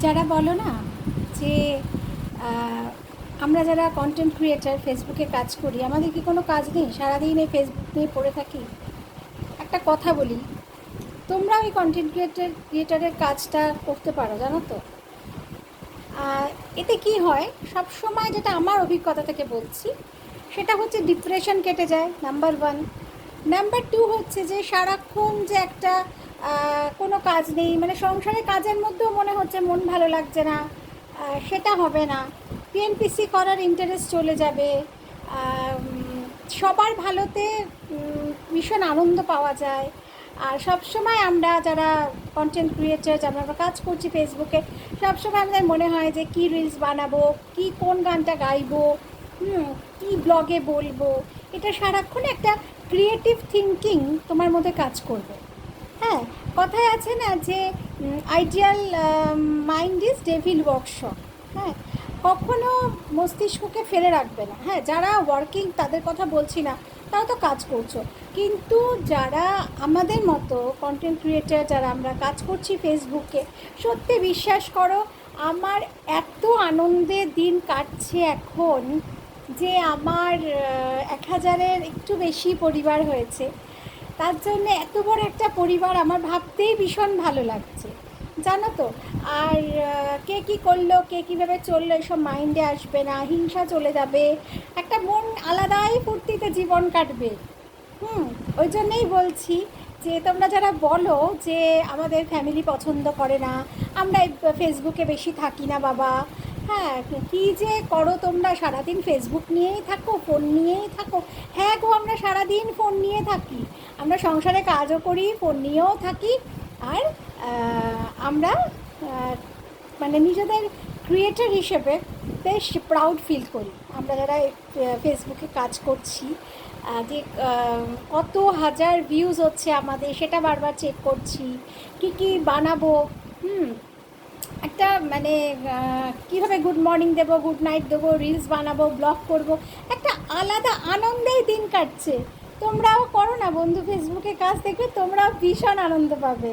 যারা বলো না যে আমরা যারা কন্টেন্ট ক্রিয়েটার ফেসবুকে কাজ করি, আমাদের কি কোনো কাজ নেই, সারাদিন এই ফেসবুক নিয়ে পড়ে থাকি? একটা কথা বলি, তোমরা ওই কন্টেন্ট ক্রিয়েটারের কাজটা করতে পারো, জানো তো। এতে কি হয়, সব সময় যেটা আমার অভিজ্ঞতা থেকে বলছি, সেটা হচ্ছে ডিপ্রেশন কেটে যায়, নাম্বার ওয়ান। নাম্বার টু হচ্ছে যে সারাক্ষণ যে একটা কোনো কাজ নেই, মানে সংসারের কাজের মধ্যেও মনে হচ্ছে মন ভালো লাগছে না, সেটা হবে না। পিএনপিসি করার ইন্টারেস্ট চলে যাবে। সবার ভালোতে ভীষণ আনন্দ পাওয়া যায়। আর সবসময় আমরা যারা কন্টেন্ট ক্রিয়েটার, যারা আমরা কাজ করছি ফেসবুকে, সবসময় আমাদের মনে হয় যে কী রিলস বানাবো, কী কোন গানটা গাইবো, কী ব্লগে বলবো। এটা সারাক্ষণ একটা ক্রিয়েটিভ থিঙ্কিং তোমার মধ্যে কাজ করবে। হ্যাঁ, কথায় আছে না যে ideal mind is devil workshop. হ্যাঁ, কখনো মস্তিষ্ককে ফেলে রাখবে না। হ্যাঁ, যারা ওয়ার্কিং তাদের কথা বলছি না, তারা তো কাজ করছো, কিন্তু যারা আমাদের মতো কন্টেন্ট ক্রিয়েটার, যারা আমরা কাজ করছি ফেসবুকে, সত্যি বিশ্বাস করো, আমার এত আনন্দে দিন কাটছে এখন যে আমার 1000-এর একটু বেশি পরিবার হয়েছে। তার জন্য এত বড় একটা পরিবার আমার ভাবতেই ভীষণ ভালো লাগছে, জানো তো। আর কে কী করলো, কে কীভাবে চললো, এসব মাইন্ডে আসবে না, হিংসা চলে যাবে, একটা মন আলাদাই ফুর্তিতে জীবন কাটবে। ওই জন্যেই বলছি যে তোমরা যারা বলো যে আমাদের ফ্যামিলি পছন্দ করে না, আমরা এই ফেসবুকে বেশি থাকি না বাবা, হ্যাঁ, কী যে করো তোমরা, সারাদিন ফেসবুক নিয়েই থাকো, ফোন নিয়েই থাকো। হ্যাঁ গো, আমরা সারাদিন ফোন নিয়ে থাকি, আমরা সংসারে কাজও করি, ফোন নিয়েও থাকি। আর আমরা মানে নিজেদের ক্রিয়েটর হিসেবে বেশ প্রাউড ফিল করি, আমরা যারা ফেসবুকে কাজ করছি। যে কত হাজার ভিউজ হচ্ছে আমাদের, সেটা বারবার চেক করছি, কি কি বানাবো। একটা মানে কীভাবে গুড মর্নিং দেবো, গুড নাইট দেবো, রিলস বানাবো, ব্লগ করব, একটা আলাদা আনন্দেই দিন কাটছে। তোমরাও করো না বন্ধু ফেসবুকে কাজ, দেখবে তোমরাও ভীষণ আনন্দ পাবে।